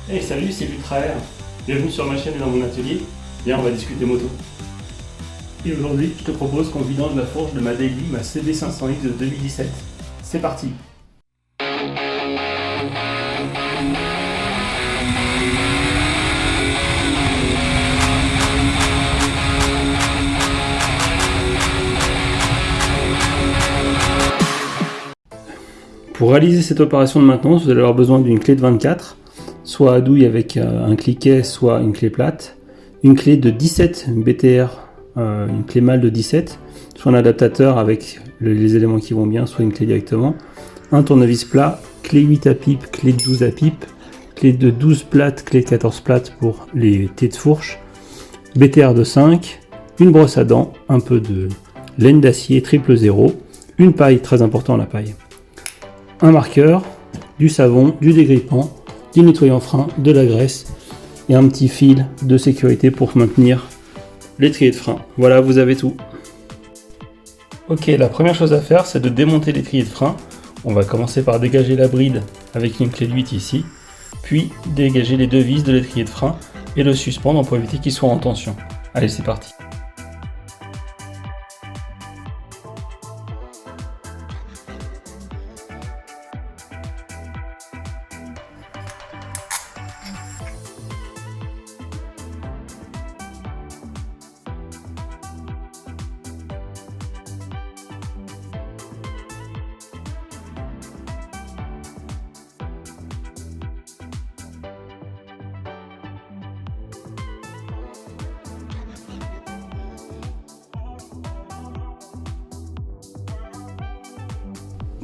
Hey salut, c'est Ultra R. Bienvenue sur ma chaîne et dans mon atelier. Viens, on va discuter moto. Et aujourd'hui, je te propose qu'on vidange la fourche de ma Daily, ma CB500X de 2017. C'est parti. Pour réaliser cette opération de maintenance, vous allez avoir besoin d'une clé de 24, soit à douille avec un cliquet, soit une clé plate, une clé de 17 BTR, une clé mâle de 17, soit un adaptateur avec les éléments qui vont bien, soit une clé directement, un tournevis plat, clé 8 à pipe, clé de 12 à pipe, clé de 12 plates, clé de 14 plates pour les têtes de fourche, BTR de 5, une brosse à dents, un peu de laine d'acier 000, une paille, très important la paille, un marqueur, du savon, du dégrippant, du nettoyant frein, de la graisse et un petit fil de sécurité pour maintenir l'étrier de frein. Voilà, vous avez tout. Ok, la première chose à faire, c'est de démonter l'étrier de frein. On va commencer par dégager la bride avec une clé de 8 ici, puis dégager les deux vis de l'étrier de frein et le suspendre pour éviter qu'il soit en tension. Allez, c'est parti.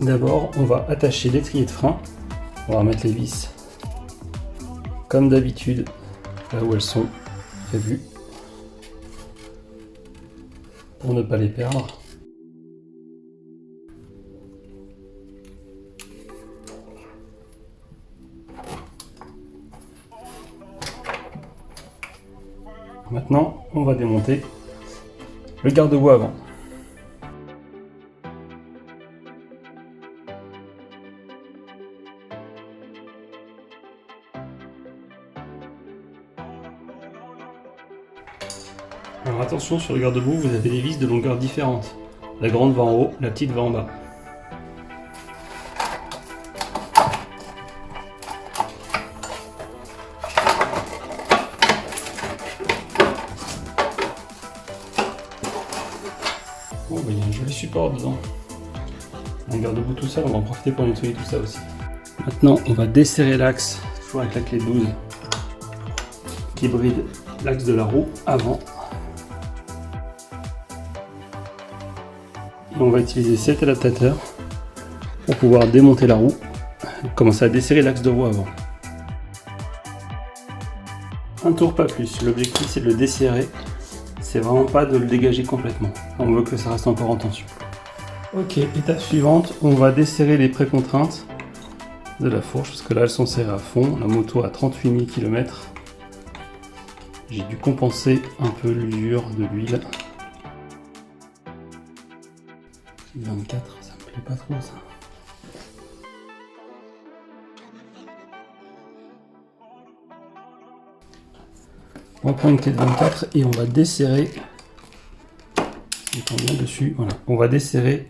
D'abord, on va attacher l'étrier de frein. On va remettre les vis comme d'habitude là où elles sont prévues pour ne pas les perdre. Maintenant, on va démonter le garde-boue avant. Alors attention, sur le garde-boue, vous avez des vis de longueur différentes. La grande va en haut, la petite va en bas. Bon, il y a un joli support dedans. Un garde-boue tout seul, on va en profiter pour nettoyer tout ça aussi. Maintenant, on va desserrer l'axe, toujours avec la clé 12, qui bride l'axe de la roue avant. On va utiliser cet adaptateur pour pouvoir démonter la roue et commencer à desserrer l'axe de roue avant. Un tour, pas plus. L'objectif, c'est de le desserrer. C'est vraiment pas de le dégager complètement. On veut que ça reste encore en tension. Ok, étape suivante, on va desserrer les précontraintes de la fourche parce que là, elles sont serrées à fond. La moto a 38 000 km. J'ai dû compenser un peu l'usure de l'huile. 24, ça me plaît pas trop ça. On va prendre une clé de 24 et on va desserrer. Bien dessus, voilà. On va desserrer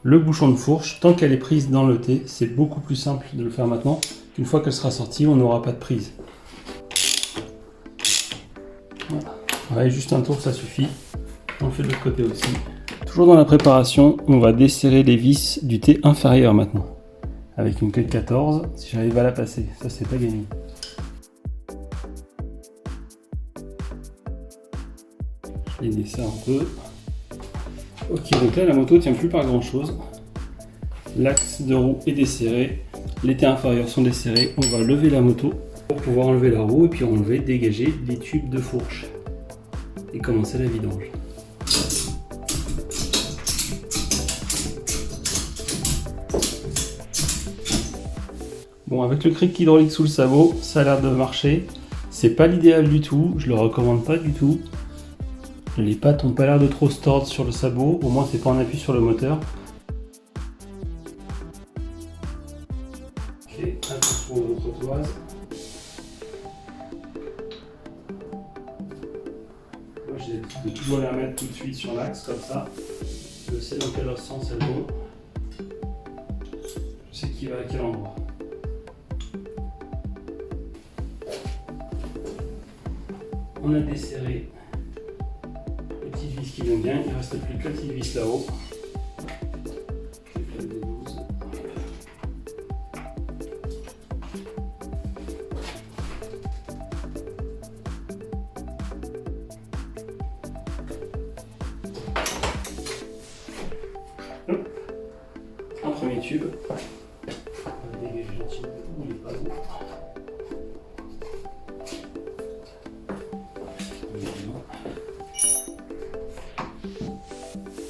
le bouchon de fourche. Tant qu'elle est prise dans le T, c'est beaucoup plus simple de le faire maintenant. Une fois qu'elle sera sortie, on n'aura pas de prise. Voilà, et juste un tour, ça suffit. On fait de l'autre côté aussi. Toujours dans la préparation, on va desserrer les vis du T inférieur maintenant. Avec une clé de 14, si j'arrive à la passer, ça c'est pas gagné. Je les desserre un peu. Ok, donc là la moto tient plus par grand chose. L'axe de roue est desserré, les T inférieurs sont desserrés. On va lever la moto pour pouvoir enlever la roue et puis enlever, dégager les tubes de fourche. Et commencer la vidange. Bon, avec le cric hydraulique sous le sabot, ça a l'air de marcher. C'est pas l'idéal du tout, je le recommande pas du tout. Les pattes n'ont pas l'air de trop se tordre sur le sabot, au moins c'est pas en appui sur le moteur. Ok, attention aux trottoises. je dois la mettre tout de suite sur l'axe comme ça. Je sais dans quel sens elles vont. Je sais qui va à quel endroit. On a desserré les petites vis qui vont bien. Il ne reste plus que la petite vis là-haut. Un premier tube. On va dégager gentiment, il n'est pas beau.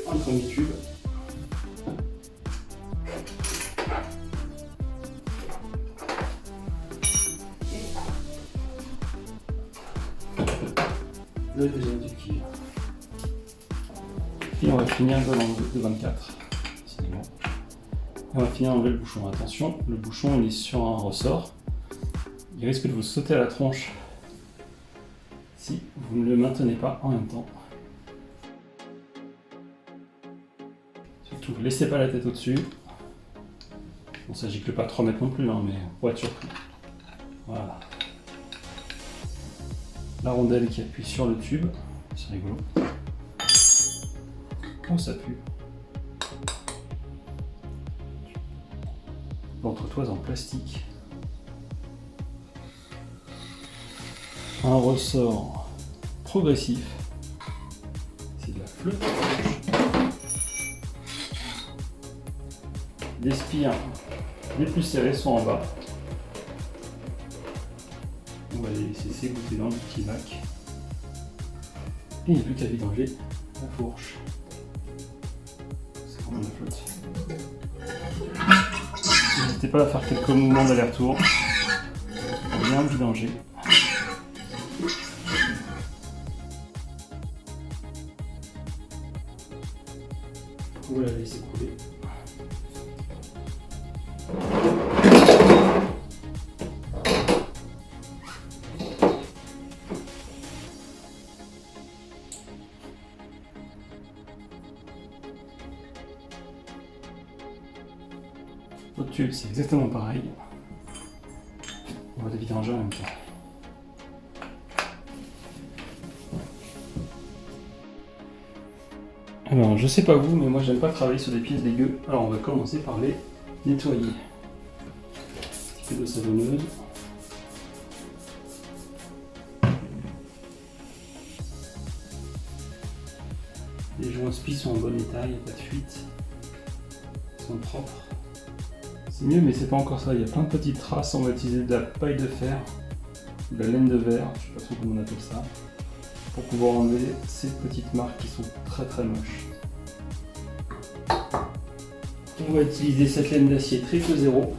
Un premier tube. Le deuxième tube qui vient. Et on va finir de 24. On va finir d'enlever le bouchon. Attention, le bouchon il est sur un ressort. Il risque de vous sauter à la tronche si vous ne le maintenez pas en même temps. Surtout, laissez pas la tête au-dessus. Bon, ça gicle pas 3 mètres non plus, hein, mais pour être surpris. Voilà. La rondelle qui appuie sur le tube. C'est rigolo. Oh, ça pue. L'entretoise en plastique. Un ressort progressif. C'est de la flotte. Les spires les plus serrés sont en bas. On va les laisser s'égoutter dans le petit bac. Et il n'y a plus qu'à vidanger la fourche. C'est vraiment de la flotte. N'hésitez pas à faire quelques mouvements d'aller-retour pour bien vidanger. Vous la laissez couler. L'autre tube, c'est exactement pareil. On va les vidanger en même temps. Alors, je sais pas vous, mais moi j'aime pas travailler sur des pièces dégueu. Alors, on va commencer par les nettoyer. Un petit peu de savonneuse. Les joints spi sont en bon état, il n'y a pas de fuite. Ils sont propres. C'est mieux, mais c'est pas encore ça. Il y a plein de petites traces. On va utiliser de la paille de fer, de la laine de verre, je sais pas trop comment on appelle ça, pour pouvoir enlever ces petites marques qui sont très très moches. On va utiliser cette laine d'acier triple 0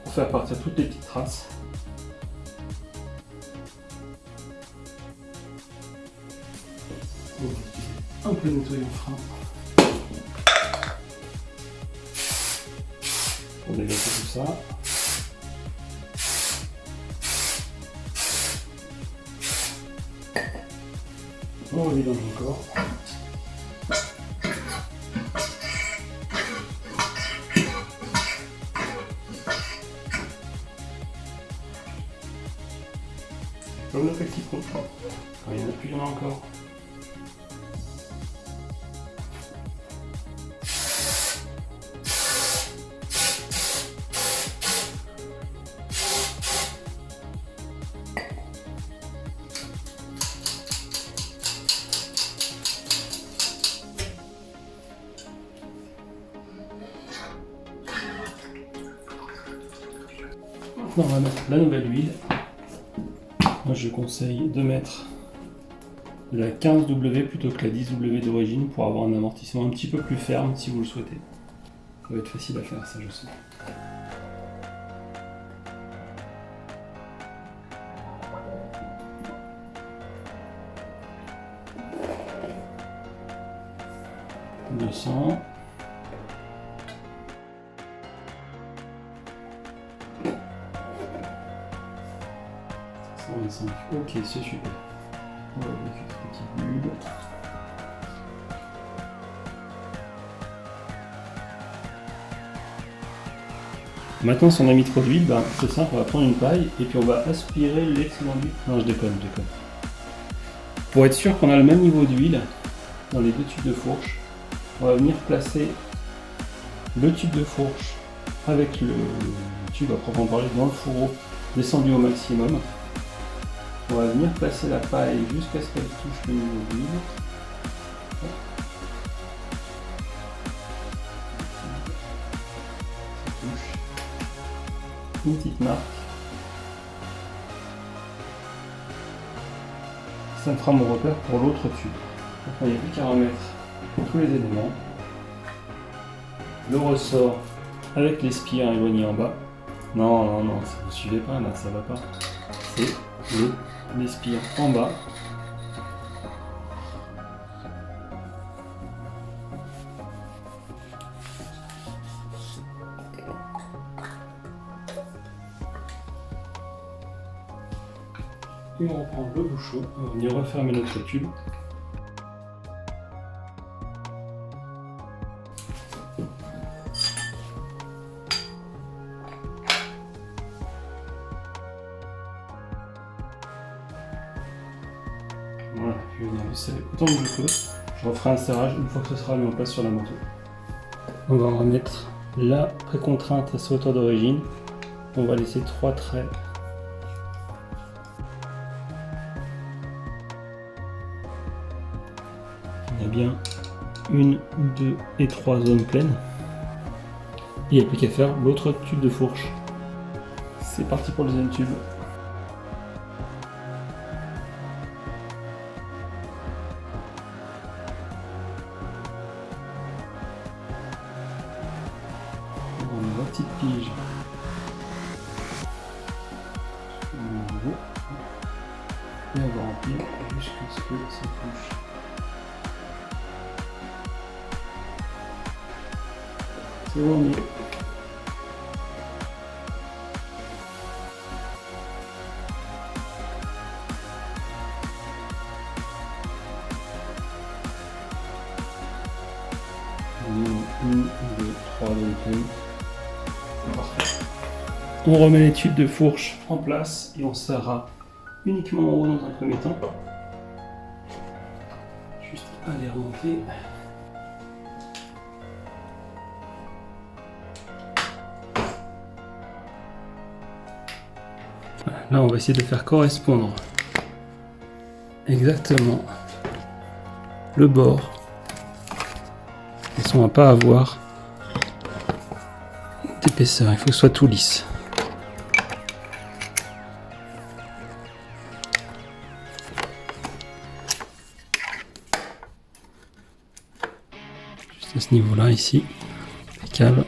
pour faire partir toutes les petites traces. On va utiliser un peu de nettoyant frein pour dégager tout ça. On revidange encore. Comme le petit pot. Quand il n'y en a plus, il y en a encore. Maintenant, on va mettre la nouvelle huile. Moi, je conseille de mettre de la 15W plutôt que la 10W d'origine pour avoir un amortissement un petit peu plus ferme si vous le souhaitez. Ça va être facile à faire, ça je sais. « 200 ». Ok, c'est super. On va avec une petite bulle. Maintenant, si on a mis trop d'huile, ben, c'est simple, on va prendre une paille et puis on va aspirer l'excédent d'huile. Non, je déconne. Pour être sûr qu'on a le même niveau d'huile dans les deux tubes de fourche, on va venir placer le tube de fourche avec le tube à proprement parler dans le fourreau descendu au maximum. On va venir placer la paille jusqu'à ce qu'elle touche le niveau d'huile. Une petite marque. Ça me fera mon repère pour l'autre tube. Donc il n'y a plus qu'à remettre tous les éléments. Le ressort avec les spires éloignés en bas. Non, ça ne suivez pas là, ça va pas. C'est les spires en bas. Et on reprend le bouchon, on va venir refermer notre tube. Voilà, je vais venir le serrer autant que je peux. Je referai un serrage, une fois que ce sera mis en place sur la moto. On va en remettre la précontrainte à sa hauteur d'origine. On va laisser 3 traits. Il y a bien 1, 2 et 3 zones pleines. Il n'y a plus qu'à faire l'autre tube de fourche. C'est parti pour le deuxième tube. On met la petite pige. Et on va remplir jusqu'à ce que ça touche. C'est bon, on y est. On 1, 2, 3 zones. Parfait. On remet les tubes de fourche en place et on serrera uniquement en haut dans un premier temps. Juste à les remonter. Là, on va essayer de faire correspondre exactement le bord. On ne va pas avoir d'épaisseur, il faut que ce soit tout lisse. Juste à ce niveau-là, ici, impeccable.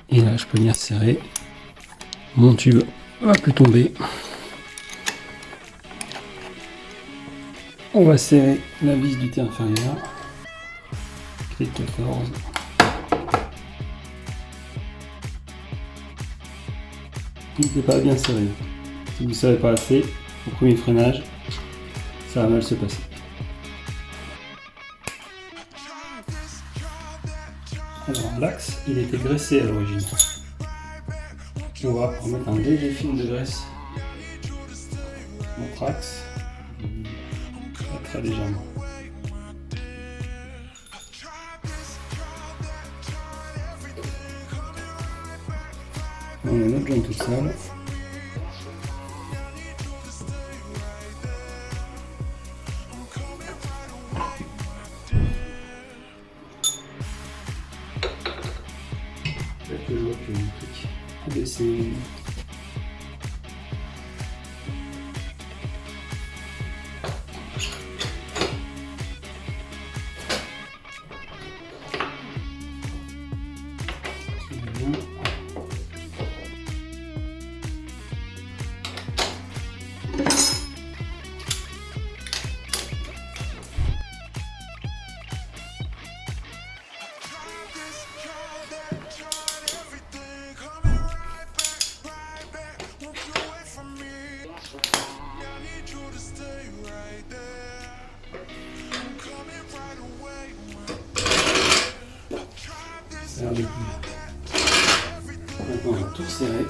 Et là, je peux venir serrer. Mon tube va plus tomber. On va serrer la vis du thé inférieur. Clé de 14. N'hésitez pas à bien serrer. Si vous ne serrez pas assez, au premier freinage, ça va mal se passer. Alors l'axe, il était graissé à l'origine. On va remettre un léger film de graisse. Notre axe, très légèrement. On a notre joint tout sale. Peut-être que je vois que le truc a baissé. Tout serré.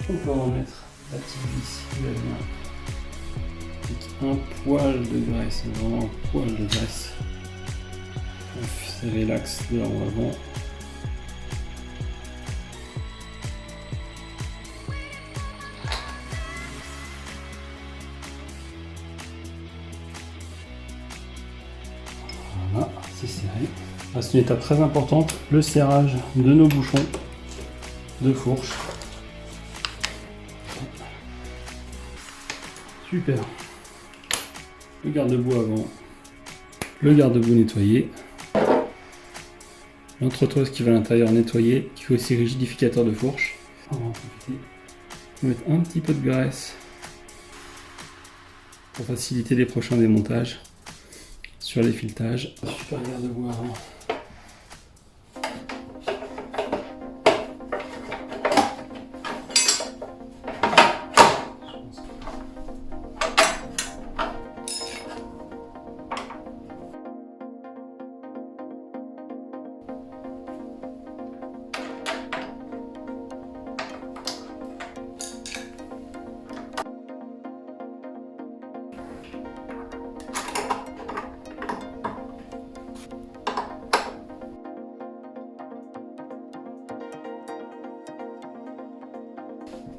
On peut remettre la petite vis qui va bien. Avec un poil de graisse, vraiment un poil de graisse. On serrer l'axe de la roue avant. Voilà, c'est serré. Là, c'est une étape très importante, le serrage de nos bouchons de fourche. Super. Le garde-boue avant, le garde-boue nettoyé, l'entreteuse qui va à l'intérieur nettoyé, qui fait aussi rigidificateur de fourche. On va en profiter. On va mettre un petit peu de graisse pour faciliter les prochains démontages sur les filetages. Super garde-boue avant.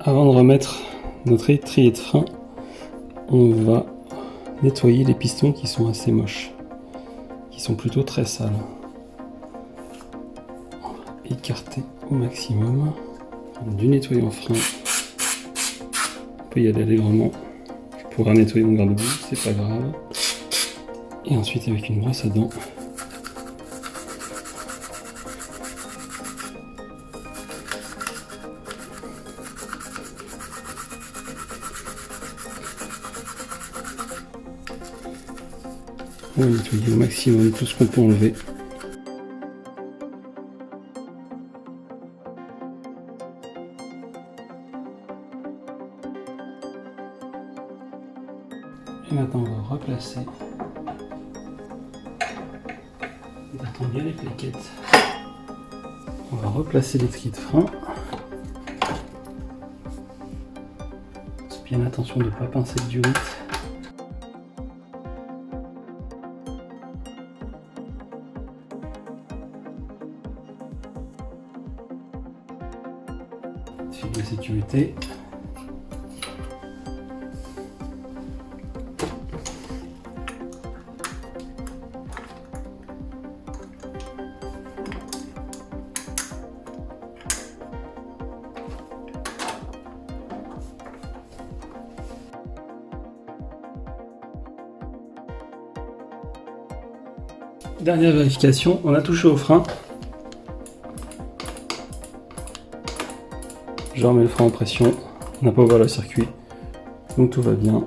Avant de remettre notre étrier de frein, on va nettoyer les pistons qui sont assez moches, qui sont plutôt très sales. On va écarter au maximum. Du nettoyant frein, on peut y aller allègrement. Je pourrais nettoyer mon garde-boue, c'est pas grave. Et ensuite avec une brosse à dents, on va nettoyer au maximum tout ce qu'on peut enlever. Et maintenant on va replacer. Attends bien les plaquettes. On va replacer l'étrier de frein. Faites bien attention de ne pas pincer le durite. Fil de sécurité. Dernière vérification, on a touché au frein. Je remets le frein en pression, on n'a pas ouvert le circuit, donc tout va bien.